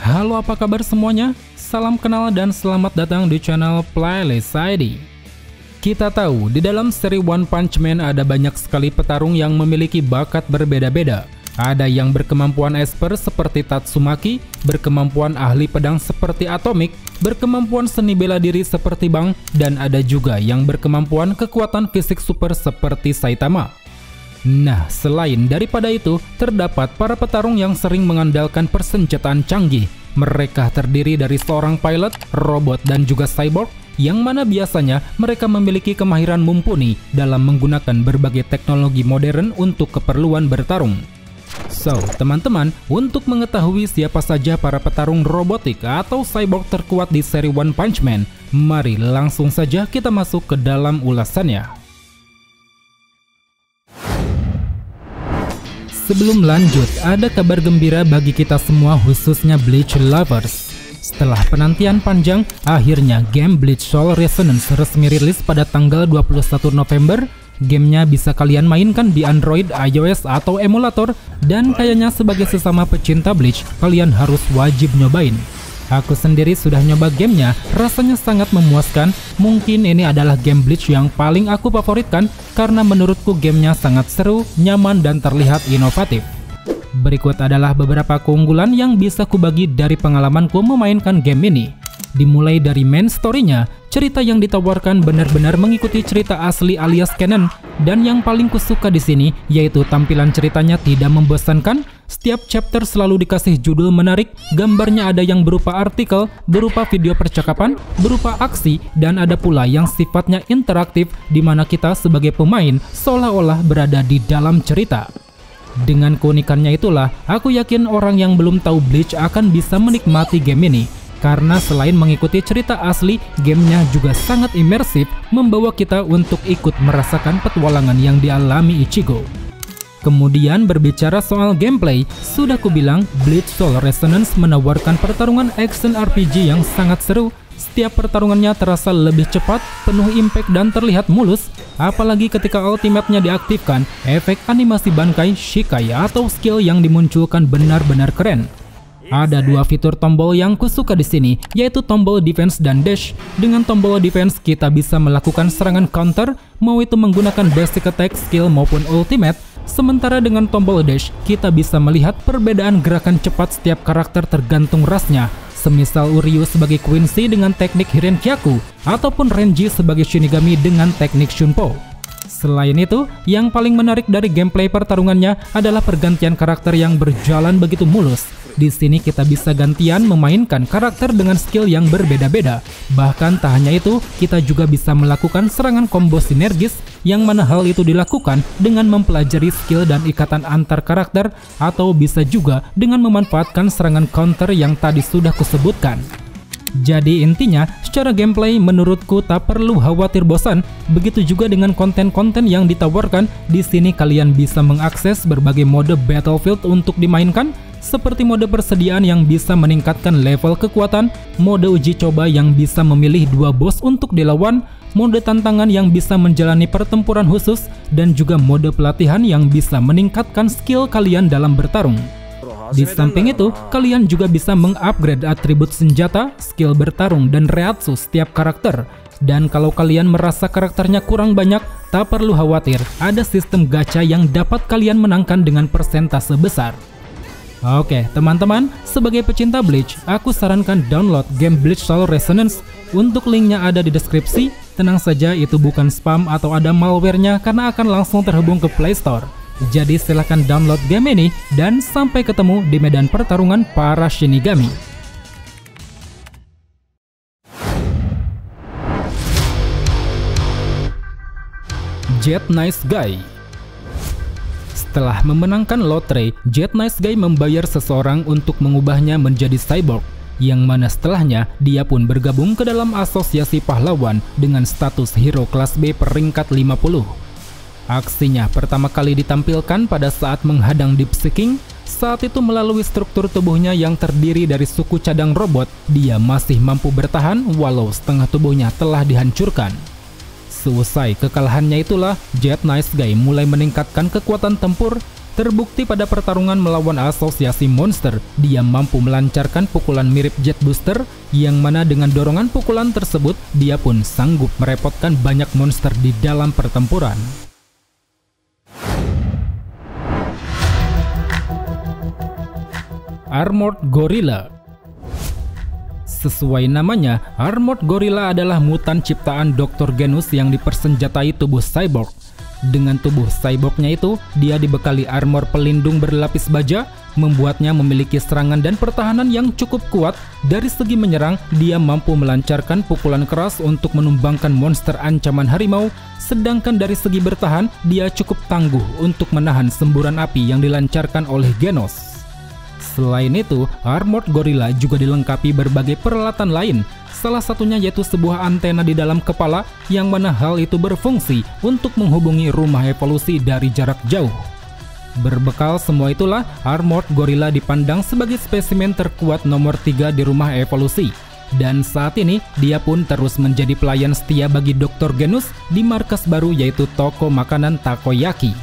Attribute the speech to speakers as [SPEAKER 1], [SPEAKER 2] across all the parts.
[SPEAKER 1] Halo, apa kabar semuanya? Salam kenal dan selamat datang di channel Playlist ID. Kita tahu di dalam seri One Punch Man ada banyak sekali petarung yang memiliki bakat berbeda-beda. Ada yang berkemampuan esper seperti Tatsumaki, berkemampuan ahli pedang seperti Atomic, berkemampuan seni bela diri seperti Bang, dan ada juga yang berkemampuan kekuatan fisik super seperti Saitama. Nah, selain daripada itu, terdapat para petarung yang sering mengandalkan persenjataan canggih. Mereka terdiri dari seorang pilot, robot, dan juga cyborg, yang mana biasanya mereka memiliki kemahiran mumpuni dalam menggunakan berbagai teknologi modern untuk keperluan bertarung. So, teman-teman, untuk mengetahui siapa saja para petarung robotik atau cyborg terkuat di seri One Punch Man, mari langsung saja kita masuk ke dalam ulasannya. Sebelum lanjut, ada kabar gembira bagi kita semua khususnya Bleach lovers. Setelah penantian panjang, akhirnya game Bleach Soul Resonance resmi rilis pada tanggal 21 November. Gamenya bisa kalian mainkan di Android, iOS, atau emulator, dan kayaknya sebagai sesama pecinta Bleach, kalian harus wajib nyobain. Aku sendiri sudah nyoba gamenya, rasanya sangat memuaskan. Mungkin ini adalah game Bleach yang paling aku favoritkan, karena menurutku gamenya sangat seru, nyaman, dan terlihat inovatif. Berikut adalah beberapa keunggulan yang bisa kubagi dari pengalamanku memainkan game ini. Dimulai dari main story-nya, cerita yang ditawarkan benar-benar mengikuti cerita asli alias canon, dan yang paling kusuka di sini yaitu tampilan ceritanya tidak membosankan. Setiap chapter selalu dikasih judul menarik, gambarnya ada yang berupa artikel, berupa video percakapan, berupa aksi, dan ada pula yang sifatnya interaktif di mana kita sebagai pemain seolah-olah berada di dalam cerita. Dengan keunikannya itulah, aku yakin orang yang belum tahu Bleach akan bisa menikmati game ini. Karena selain mengikuti cerita asli, gamenya juga sangat imersif, membawa kita untuk ikut merasakan petualangan yang dialami Ichigo. Kemudian berbicara soal gameplay, sudah kubilang Bleach Soul Resonance menawarkan pertarungan action RPG yang sangat seru. Setiap pertarungannya terasa lebih cepat, penuh impact dan terlihat mulus. Apalagi ketika ultimate-nya diaktifkan, efek animasi Bankai, Shikai atau skill yang dimunculkan benar-benar keren. Ada dua fitur tombol yang kusuka di sini, yaitu tombol defense dan dash. Dengan tombol defense kita bisa melakukan serangan counter, mau itu menggunakan basic attack, skill maupun ultimate. Sementara dengan tombol dash, kita bisa melihat perbedaan gerakan cepat setiap karakter tergantung rasnya. Semisal Uryu sebagai Quincy dengan teknik Hirenkyaku, ataupun Renji sebagai Shinigami dengan teknik Shunpo. Selain itu, yang paling menarik dari gameplay pertarungannya adalah pergantian karakter yang berjalan begitu mulus. Di sini kita bisa gantian memainkan karakter dengan skill yang berbeda-beda. Bahkan tak hanya itu, kita juga bisa melakukan serangan combo sinergis, yang mana hal itu dilakukan dengan mempelajari skill dan ikatan antar karakter, atau bisa juga dengan memanfaatkan serangan counter yang tadi sudah kusebutkan. Jadi intinya, secara gameplay menurutku tak perlu khawatir bosan. Begitu juga dengan konten-konten yang ditawarkan. Di sini kalian bisa mengakses berbagai mode Battlefield untuk dimainkan, seperti mode persediaan yang bisa meningkatkan level kekuatan, mode uji coba yang bisa memilih dua bos untuk dilawan, mode tantangan yang bisa menjalani pertempuran khusus, dan juga mode pelatihan yang bisa meningkatkan skill kalian dalam bertarung. Di samping itu, kalian juga bisa mengupgrade atribut senjata, skill bertarung, dan reatsu setiap karakter. Dan kalau kalian merasa karakternya kurang banyak, tak perlu khawatir, ada sistem gacha yang dapat kalian menangkan dengan persentase besar. Oke, teman-teman, sebagai pecinta Bleach, aku sarankan download game Bleach Soul Resonance. Untuk linknya ada di deskripsi. Tenang saja, itu bukan spam atau ada malware-nya karena akan langsung terhubung ke Play Store. Jadi silahkan download game ini dan sampai ketemu di medan pertarungan para Shinigami. Jet Nice Guy. Setelah memenangkan lotre, Jet Nice Guy membayar seseorang untuk mengubahnya menjadi cyborg, yang mana setelahnya dia pun bergabung ke dalam asosiasi pahlawan dengan status hero kelas B peringkat 50. Aksinya pertama kali ditampilkan pada saat menghadang Deep Sea King. Saat itu melalui struktur tubuhnya yang terdiri dari suku cadang robot, dia masih mampu bertahan walau setengah tubuhnya telah dihancurkan. Seusai kekalahannya itulah, Jet Nice Guy mulai meningkatkan kekuatan tempur. Terbukti pada pertarungan melawan asosiasi monster, dia mampu melancarkan pukulan mirip Jet Booster, yang mana dengan dorongan pukulan tersebut, dia pun sanggup merepotkan banyak monster di dalam pertempuran. Armored Gorilla. Sesuai namanya, Armored Gorilla adalah mutan ciptaan Dr. Genus yang dipersenjatai tubuh cyborg. Dengan tubuh cyborgnya itu, dia dibekali armor pelindung berlapis baja, membuatnya memiliki serangan dan pertahanan yang cukup kuat. Dari segi menyerang, dia mampu melancarkan pukulan keras untuk menumbangkan monster ancaman harimau, sedangkan dari segi bertahan, dia cukup tangguh untuk menahan semburan api yang dilancarkan oleh Genos. Selain itu, Armored Gorilla juga dilengkapi berbagai peralatan lain, salah satunya yaitu sebuah antena di dalam kepala yang mana hal itu berfungsi untuk menghubungi rumah evolusi dari jarak jauh. Berbekal semua itulah, Armored Gorilla dipandang sebagai spesimen terkuat nomor 3 di rumah evolusi. Dan saat ini, dia pun terus menjadi pelayan setia bagi Dr. Genus di markas baru yaitu toko makanan Takoyaki.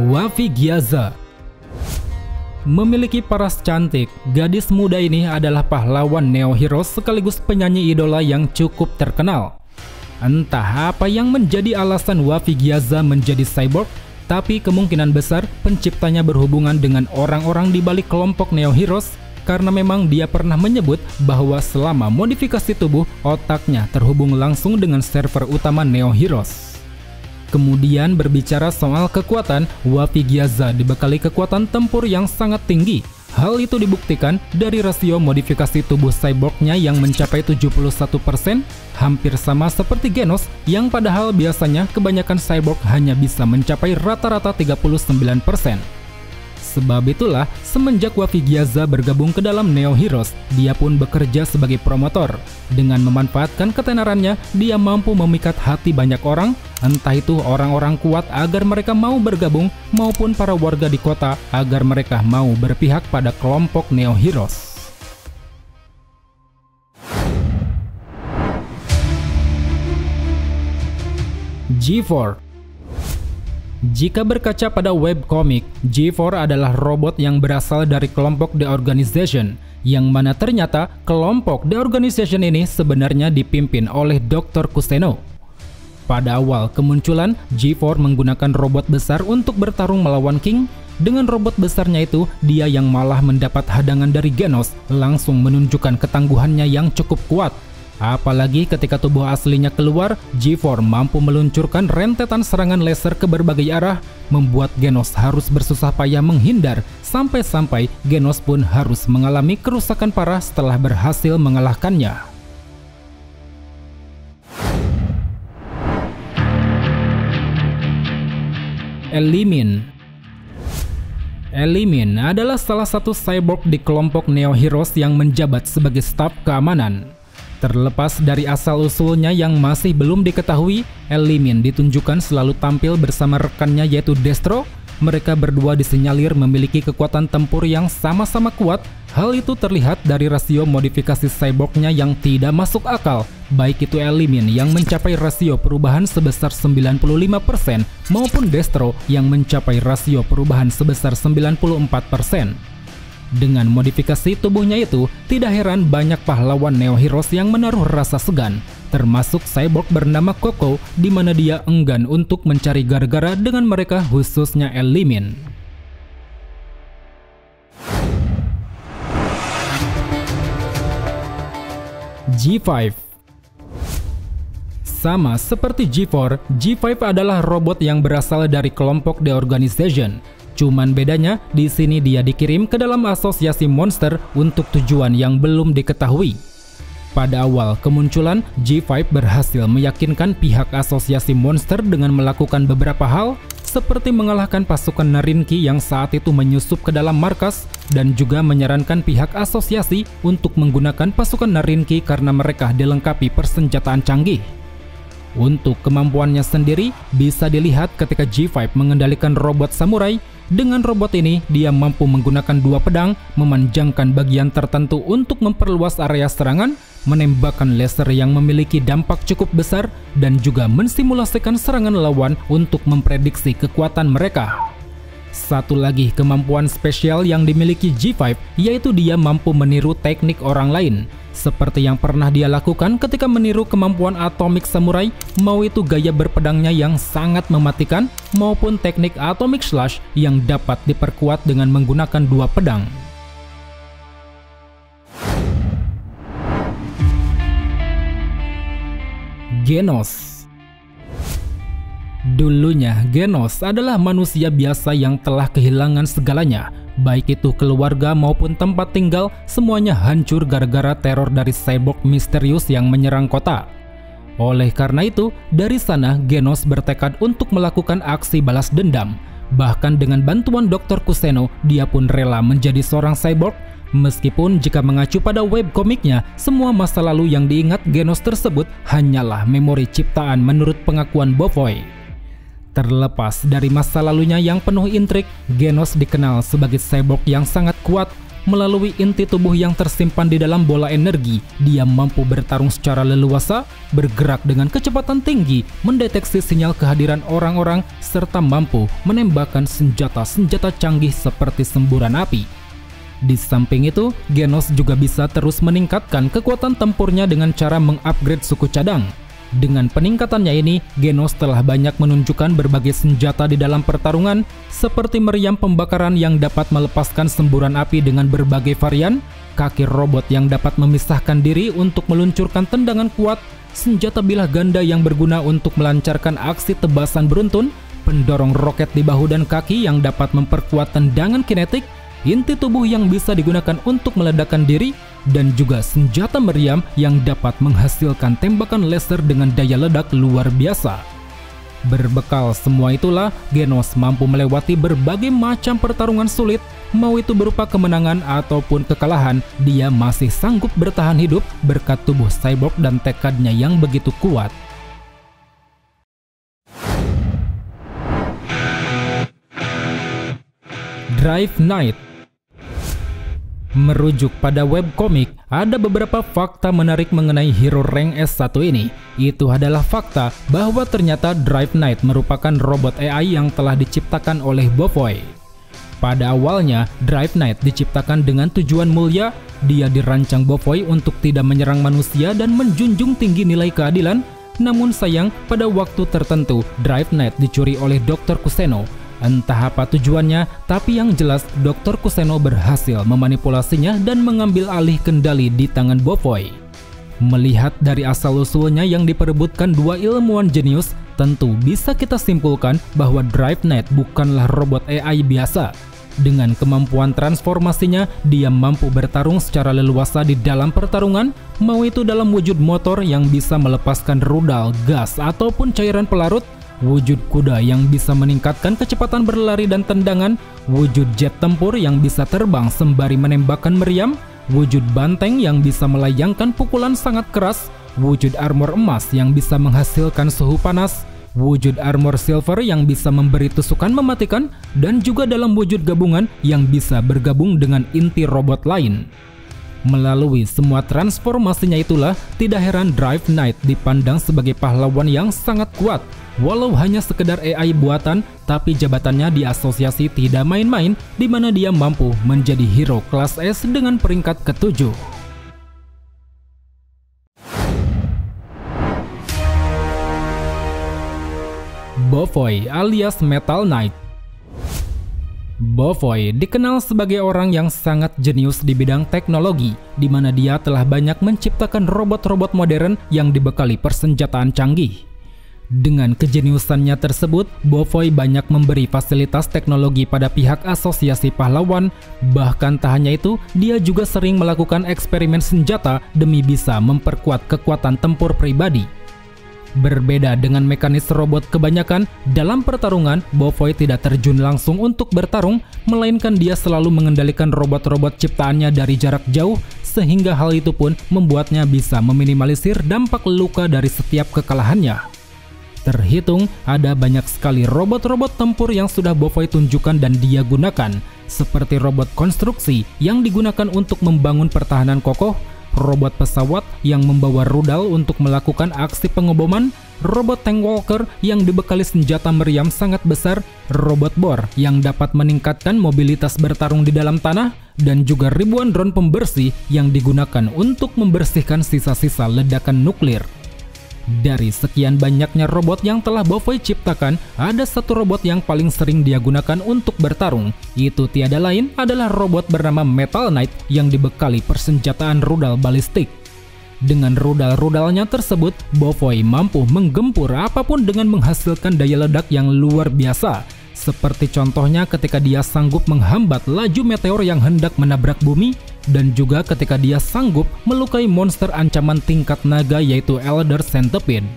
[SPEAKER 1] Wafi Gyaza. Memiliki paras cantik, gadis muda ini adalah pahlawan Neo Heroes sekaligus penyanyi idola yang cukup terkenal. Entah apa yang menjadi alasan Wafi Gyaza menjadi cyborg, tapi kemungkinan besar penciptanya berhubungan dengan orang-orang di balik kelompok Neo Heroes, karena memang dia pernah menyebut bahwa selama modifikasi tubuh, otaknya terhubung langsung dengan server utama Neo Heroes. Kemudian berbicara soal kekuatan, Wafi Gyaza dibekali kekuatan tempur yang sangat tinggi. Hal itu dibuktikan dari rasio modifikasi tubuh cyborgnya yang mencapai 71%, hampir sama seperti Genos yang padahal biasanya kebanyakan cyborg hanya bisa mencapai rata-rata 39%. Sebab itulah, semenjak Wafi Gyaza bergabung ke dalam Neo Heroes, dia pun bekerja sebagai promotor. Dengan memanfaatkan ketenarannya, dia mampu memikat hati banyak orang, entah itu orang-orang kuat agar mereka mau bergabung, maupun para warga di kota agar mereka mau berpihak pada kelompok Neo Heroes. G4. Jika berkaca pada webcomic, G4 adalah robot yang berasal dari kelompok The Organization, yang mana ternyata kelompok The Organization ini sebenarnya dipimpin oleh Dr. Kuseno. Pada awal kemunculan, G4 menggunakan robot besar untuk bertarung melawan King. Dengan robot besarnya itu, dia yang malah mendapat hadangan dari Genos, langsung menunjukkan ketangguhannya yang cukup kuat. Apalagi ketika tubuh aslinya keluar, G4 mampu meluncurkan rentetan serangan laser ke berbagai arah, membuat Genos harus bersusah payah menghindar, sampai-sampai Genos pun harus mengalami kerusakan parah setelah berhasil mengalahkannya. Elimin. Elimin adalah salah satu cyborg di kelompok Neo Heroes yang menjabat sebagai staf keamanan. Terlepas dari asal-usulnya yang masih belum diketahui, Elimin ditunjukkan selalu tampil bersama rekannya yaitu Destro. Mereka berdua disinyalir memiliki kekuatan tempur yang sama-sama kuat. Hal itu terlihat dari rasio modifikasi cyborgnya yang tidak masuk akal, baik itu Elimin yang mencapai rasio perubahan sebesar 95% maupun Destro yang mencapai rasio perubahan sebesar 94%. Dengan modifikasi tubuhnya itu, tidak heran banyak pahlawan Neo Heroes yang menaruh rasa segan, termasuk cyborg bernama Koko, di mana dia enggan untuk mencari gara-gara dengan mereka, khususnya Elimin. G5. Sama seperti G4, G5 adalah robot yang berasal dari kelompok The Organization. Cuman bedanya, di sini dia dikirim ke dalam asosiasi monster untuk tujuan yang belum diketahui. Pada awal kemunculan, G5 berhasil meyakinkan pihak asosiasi monster dengan melakukan beberapa hal, seperti mengalahkan pasukan Narinki yang saat itu menyusup ke dalam markas, dan juga menyarankan pihak asosiasi untuk menggunakan pasukan Narinki karena mereka dilengkapi persenjataan canggih. Untuk kemampuannya sendiri bisa dilihat ketika G5 mengendalikan robot samurai. Dengan robot ini, dia mampu menggunakan dua pedang, memanjangkan bagian tertentu untuk memperluas area serangan, menembakkan laser yang memiliki dampak cukup besar, dan juga mensimulasikan serangan lawan untuk memprediksi kekuatan mereka. Satu lagi kemampuan spesial yang dimiliki G5 yaitu dia mampu meniru teknik orang lain. Seperti yang pernah dia lakukan ketika meniru kemampuan Atomic Samurai, mau itu gaya berpedangnya yang sangat mematikan maupun teknik Atomic Slash yang dapat diperkuat dengan menggunakan dua pedang. Genos. Dulunya, Genos adalah manusia biasa yang telah kehilangan segalanya, baik itu keluarga maupun tempat tinggal, semuanya hancur gara-gara teror dari cyborg misterius yang menyerang kota. Oleh karena itu, dari sana Genos bertekad untuk melakukan aksi balas dendam. Bahkan dengan bantuan Dr. Kuseno, dia pun rela menjadi seorang cyborg. Meskipun jika mengacu pada webkomiknya, semua masa lalu yang diingat Genos tersebut hanyalah memori ciptaan menurut pengakuan Bofoy. Terlepas dari masa lalunya yang penuh intrik, Genos dikenal sebagai cyborg yang sangat kuat. Melalui inti tubuh yang tersimpan di dalam bola energi, dia mampu bertarung secara leluasa, bergerak dengan kecepatan tinggi, mendeteksi sinyal kehadiran orang-orang, serta mampu menembakkan senjata-senjata canggih seperti semburan api. Di samping itu, Genos juga bisa terus meningkatkan kekuatan tempurnya dengan cara mengupgrade suku cadang. Dengan peningkatannya ini, Genos telah banyak menunjukkan berbagai senjata di dalam pertarungan, seperti meriam pembakaran yang dapat melepaskan semburan api dengan berbagai varian, kaki robot yang dapat memisahkan diri untuk meluncurkan tendangan kuat, senjata bilah ganda yang berguna untuk melancarkan aksi tebasan beruntun, pendorong roket di bahu dan kaki yang dapat memperkuat tendangan kinetik, inti tubuh yang bisa digunakan untuk meledakkan diri, dan juga senjata meriam yang dapat menghasilkan tembakan laser dengan daya ledak luar biasa. Berbekal semua itulah, Genos mampu melewati berbagai macam pertarungan sulit, mau itu berupa kemenangan ataupun kekalahan, dia masih sanggup bertahan hidup berkat tubuh cyborg dan tekadnya yang begitu kuat. Drive Knight. Merujuk pada webkomik, ada beberapa fakta menarik mengenai hero rank S1 ini. Itu adalah fakta bahwa ternyata Drive Knight merupakan robot AI yang telah diciptakan oleh Bofoy. Pada awalnya, Drive Knight diciptakan dengan tujuan mulia. Dia dirancang Bofoy untuk tidak menyerang manusia dan menjunjung tinggi nilai keadilan. Namun sayang, pada waktu tertentu, Drive Knight dicuri oleh Dr. Kuseno. Entah apa tujuannya, tapi yang jelas Dr. Kuseno berhasil memanipulasinya dan mengambil alih kendali di tangan Bofoy. Melihat dari asal-usulnya yang diperebutkan dua ilmuwan jenius, tentu bisa kita simpulkan bahwa Drive Knight bukanlah robot AI biasa. Dengan kemampuan transformasinya, dia mampu bertarung secara leluasa di dalam pertarungan, mau itu dalam wujud motor yang bisa melepaskan rudal, gas, ataupun cairan pelarut, wujud kuda yang bisa meningkatkan kecepatan berlari dan tendangan, wujud jet tempur yang bisa terbang sembari menembakkan meriam, wujud banteng yang bisa melayangkan pukulan sangat keras, wujud armor emas yang bisa menghasilkan suhu panas, wujud armor silver yang bisa memberi tusukan mematikan, dan juga dalam wujud gabungan yang bisa bergabung dengan inti robot lain. Melalui semua transformasinya itulah, tidak heran Drive Knight dipandang sebagai pahlawan yang sangat kuat. Walau hanya sekedar AI buatan, tapi jabatannya di asosiasi tidak main-main, di mana dia mampu menjadi hero kelas S dengan peringkat ke-7. Bofoy alias Metal Knight. Bofoy dikenal sebagai orang yang sangat jenius di bidang teknologi, di mana dia telah banyak menciptakan robot-robot modern yang dibekali persenjataan canggih. Dengan kejeniusannya tersebut, Bofoy banyak memberi fasilitas teknologi pada pihak asosiasi pahlawan. Bahkan tak hanya itu, dia juga sering melakukan eksperimen senjata demi bisa memperkuat kekuatan tempur pribadi. Berbeda dengan mekanis robot kebanyakan, dalam pertarungan, Bofoy tidak terjun langsung untuk bertarung, melainkan dia selalu mengendalikan robot-robot ciptaannya dari jarak jauh, sehingga hal itu pun membuatnya bisa meminimalisir dampak luka dari setiap kekalahannya. Terhitung ada banyak sekali robot-robot tempur yang sudah Bovoi tunjukkan dan dia gunakan, seperti robot konstruksi yang digunakan untuk membangun pertahanan kokoh, robot pesawat yang membawa rudal untuk melakukan aksi pengeboman, robot tank walker yang dibekali senjata meriam sangat besar, robot bor yang dapat meningkatkan mobilitas bertarung di dalam tanah, dan juga ribuan drone pembersih yang digunakan untuk membersihkan sisa-sisa ledakan nuklir. Dari sekian banyaknya robot yang telah Bovoi ciptakan, ada satu robot yang paling sering dia gunakan untuk bertarung. Itu tiada lain adalah robot bernama Metal Knight yang dibekali persenjataan rudal balistik. Dengan rudal-rudalnya tersebut, Bovoi mampu menggempur apapun dengan menghasilkan daya ledak yang luar biasa. Seperti contohnya ketika dia sanggup menghambat laju meteor yang hendak menabrak bumi, dan juga ketika dia sanggup melukai monster ancaman tingkat naga yaitu Elder Centipede.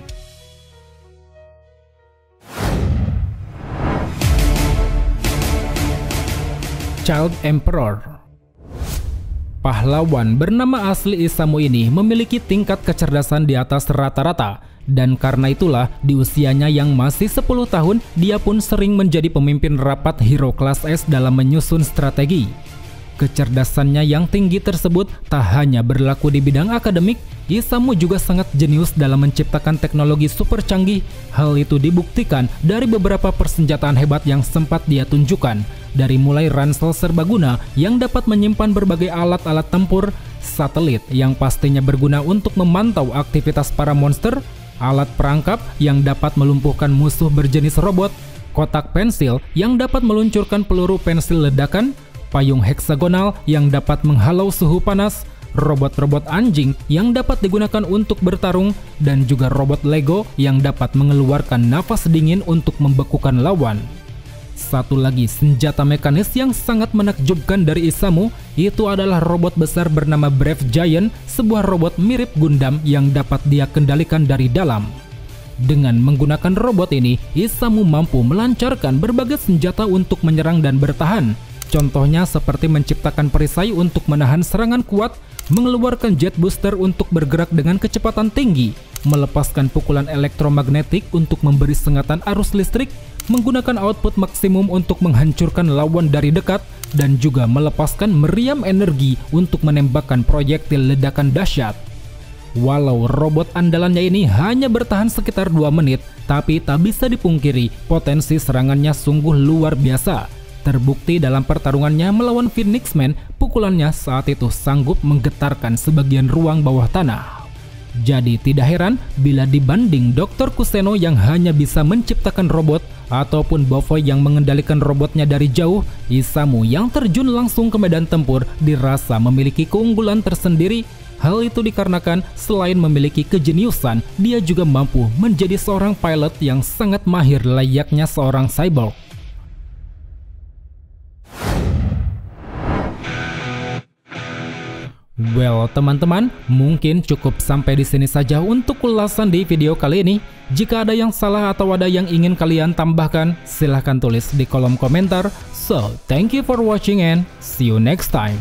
[SPEAKER 1] Child Emperor. Pahlawan bernama asli Isamu ini memiliki tingkat kecerdasan di atas rata-rata, dan karena itulah di usianya yang masih 10 tahun dia pun sering menjadi pemimpin rapat hero kelas S dalam menyusun strategi. Kecerdasannya yang tinggi tersebut tak hanya berlaku di bidang akademik, Isamu juga sangat jenius dalam menciptakan teknologi super canggih. Hal itu dibuktikan dari beberapa persenjataan hebat yang sempat dia tunjukkan, dari mulai ransel serbaguna yang dapat menyimpan berbagai alat-alat tempur, satelit yang pastinya berguna untuk memantau aktivitas para monster, alat perangkap yang dapat melumpuhkan musuh berjenis robot, kotak pensil yang dapat meluncurkan peluru pensil ledakan, payung heksagonal yang dapat menghalau suhu panas, robot-robot anjing yang dapat digunakan untuk bertarung, dan juga robot Lego yang dapat mengeluarkan nafas dingin untuk membekukan lawan. Satu lagi senjata mekanis yang sangat menakjubkan dari Isamu itu adalah robot besar bernama Brave Giant, sebuah robot mirip Gundam yang dapat dia kendalikan dari dalam. Dengan menggunakan robot ini, Isamu mampu melancarkan berbagai senjata untuk menyerang dan bertahan. Contohnya seperti menciptakan perisai untuk menahan serangan kuat, mengeluarkan jet booster untuk bergerak dengan kecepatan tinggi, melepaskan pukulan elektromagnetik untuk memberi sengatan arus listrik, menggunakan output maksimum untuk menghancurkan lawan dari dekat, dan juga melepaskan meriam energi untuk menembakkan proyektil ledakan dahsyat. Walau robot andalannya ini hanya bertahan sekitar 2 menit, tapi tak bisa dipungkiri potensi serangannya sungguh luar biasa. Terbukti dalam pertarungannya melawan Phoenix Man, pukulannya saat itu sanggup menggetarkan sebagian ruang bawah tanah. Jadi tidak heran bila dibanding Dr. Kuseno yang hanya bisa menciptakan robot, ataupun Bovoi yang mengendalikan robotnya dari jauh, Isamu yang terjun langsung ke medan tempur dirasa memiliki keunggulan tersendiri. Hal itu dikarenakan selain memiliki kejeniusan, dia juga mampu menjadi seorang pilot yang sangat mahir layaknya seorang cyborg. Well teman-teman, mungkin cukup sampai di sini saja untuk ulasan di video kali ini. Jika ada yang salah atau ada yang ingin kalian tambahkan, silahkan tulis di kolom komentar. So, thank you for watching and see you next time.